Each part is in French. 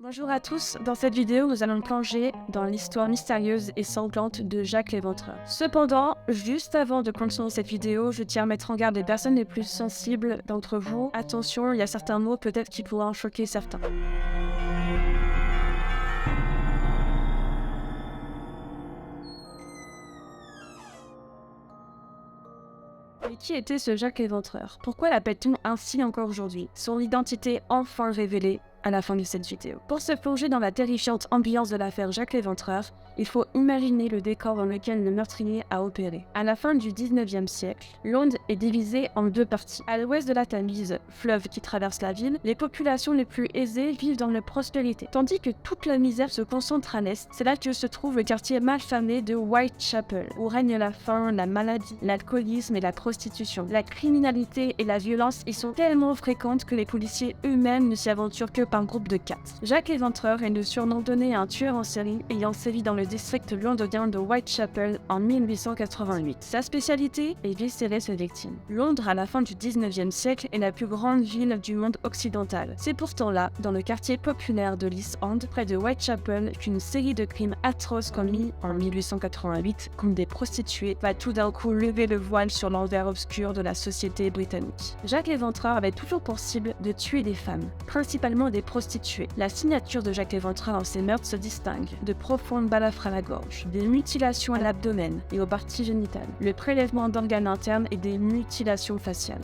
Bonjour à tous, dans cette vidéo nous allons plonger dans l'histoire mystérieuse et sanglante de Jack l'Éventreur. Cependant, juste avant de continuer cette vidéo, je tiens à mettre en garde les personnes les plus sensibles d'entre vous. Attention, il y a certains mots peut-être qui pourraient en choquer certains. Mais qui était ce Jack l'Éventreur? Pourquoi l'appelle-t-on ainsi encore aujourd'hui? Son identité enfin révélée à la fin de cette vidéo. Pour se plonger dans la terrifiante ambiance de l'affaire Jack l'Éventreur, il faut imaginer le décor dans lequel le meurtrier a opéré. À la fin du 19e siècle, Londres est divisée en deux parties. À l'ouest de la Tamise, fleuve qui traverse la ville, les populations les plus aisées vivent dans la prospérité, tandis que toute la misère se concentre à l'est. C'est là que se trouve le quartier malfamé de Whitechapel, où règne la faim, la maladie, l'alcoolisme et la prostitution. La criminalité et la violence y sont tellement fréquentes que les policiers eux-mêmes ne s'y aventurent que par groupe de 4. Jack l'Éventreur est le surnom donné à un tueur en série ayant sévi dans le district londonien de Whitechapel en 1888. Sa spécialité est viscérer ses victimes. Londres, à la fin du 19e siècle, est la plus grande ville du monde occidental. C'est pourtant là, dans le quartier populaire de l'East End, près de Whitechapel, qu'une série de crimes atroces commis en 1888 contre des prostituées va tout d'un coup lever le voile sur l'envers obscur de la société britannique. Jack l'Éventreur avait toujours pour cible de tuer des femmes, principalement des prostituées. La signature de Jack l'Éventreur dans ses meurtres se distingue de profondes balafres à la gorge, des mutilations à l'abdomen et aux parties génitales, le prélèvement d'organes internes et des mutilations faciales.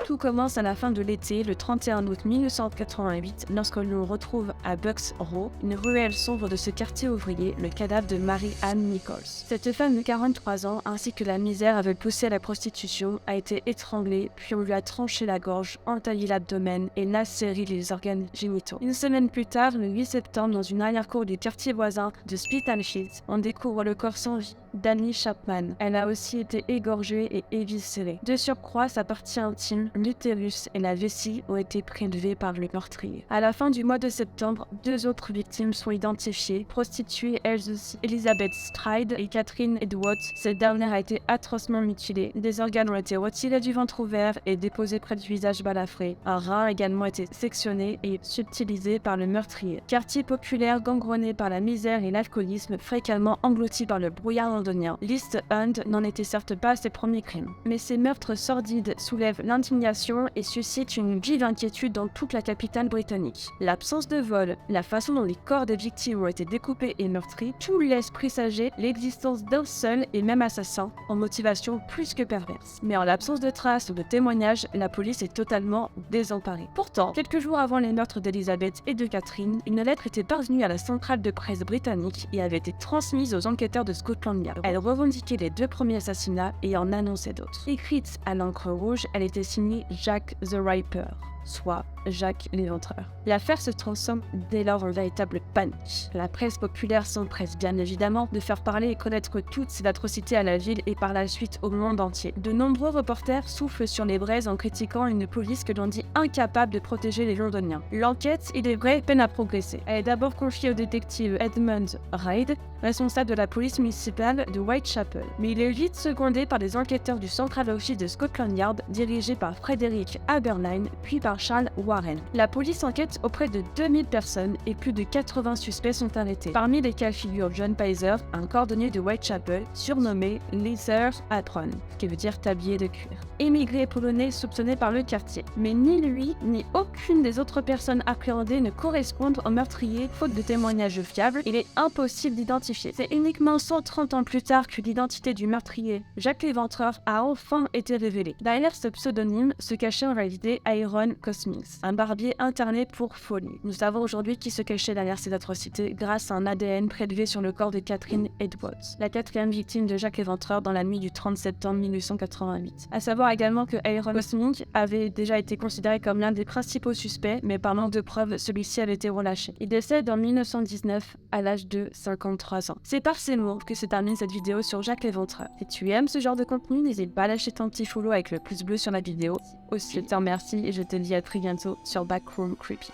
Tout commence à la fin de l'été, le 31 août 1988, lorsque l'on retrouve à Bucks Row, une ruelle sombre de ce quartier ouvrier, le cadavre de Mary Ann Nichols. Cette femme de 43 ans, ainsi que la misère avait poussé à la prostitution, a été étranglée, puis on lui a tranché la gorge, entaillé l'abdomen et lacéré les organes génitaux. Une semaine plus tard, le 8 septembre, dans une arrière-cour du quartier voisin de Spital Heath, on découvre le corps sans vie d'Annie Chapman. Elle a aussi été égorgée et éviscérée. De surcroît, sa partie intime, l'utérus et la vessie ont été prélevés par le meurtrier. À la fin du mois de septembre, deux autres victimes sont identifiées, prostituées elles aussi, Elizabeth Stride et Catherine Edwards. Cette dernière a été atrocement mutilée. Des organes ont été retirés du ventre ouvert et déposés près du visage balafré. Un rein a également été sectionné et subtilisé par le meurtrier. Quartier populaire gangrené par la misère et l'alcoolisme, fréquemment englouti par le brouillard londonien. L'East End n'en était certes pas à ses premiers crimes, mais ces meurtres sordides soulèvent l'indignation et suscitent une vive inquiétude dans toute la capitale britannique. L'absence de vol, la façon dont les corps des victimes ont été découpés et meurtris, tout laisse présager l'existence d'un seul et même assassin, en motivation plus que perverse. Mais en l'absence de traces ou de témoignages, la police est totalement désemparée. Pourtant, quelques jours avant les meurtres d'Elizabeth et de Catherine, une lettre était parvenue à la centrale de presse britannique et avait été transmise aux enquêteurs de Scotland Yard. Elle revendiquait les deux premiers assassinats et en annonçait d'autres. Écrite à l'encre rouge, elle était signée Jack the Ripper, soit Jack l'Éventreur. L'affaire se transforme dès lors en véritable panique. La presse populaire s'empresse bien évidemment de faire parler et connaître toutes ces atrocités à la ville et par la suite au monde entier. De nombreux reporters soufflent sur les braises en critiquant une police que l'on dit incapable de protéger les Londoniens. L'enquête, il est vrai, peine à progresser. Elle est d'abord confiée au détective Edmund Reid, responsable de la police municipale de Whitechapel. Mais il est vite secondé par des enquêteurs du Central Office de Scotland Yard, dirigés par Frederick Aberline, puis par Charles Warren. La police enquête auprès de 2000 personnes et plus de 80 suspects sont arrêtés. Parmi lesquels figure John Pizer, un cordonnier de Whitechapel, surnommé Leather Apron, qui veut dire tablier de cuir. Émigré polonais soupçonné par le quartier. Mais ni lui, ni aucune des autres personnes appréhendées ne correspondent au meurtrier, faute de témoignages fiables. Il est impossible d'identifier. C'est uniquement 130 ans plus tard que l'identité du meurtrier, Jack l'Éventreur, a enfin été révélée. Derrière ce pseudonyme se cachait en réalité Aaron Cosmins, un barbier interné pour folie. Nous savons aujourd'hui qui se cachait derrière ces atrocités grâce à un ADN prélevé sur le corps de Catherine Edwards, la quatrième victime de Jack l'Éventreur dans la nuit du 30 septembre 1888. À savoir également que Aaron Cosmins avait déjà été considéré comme l'un des principaux suspects, mais par manque de preuves, celui-ci avait été relâché. Il décède en 1919 à l'âge de 53 ans. C'est par ces mots que se termine cette vidéo sur Jack l'Éventreur. Si tu aimes ce genre de contenu, n'hésite pas à lâcher ton petit follow avec le pouce bleu sur la vidéo. Aussi, je te remercie et je te dis à très bientôt sur Backroom Creepy.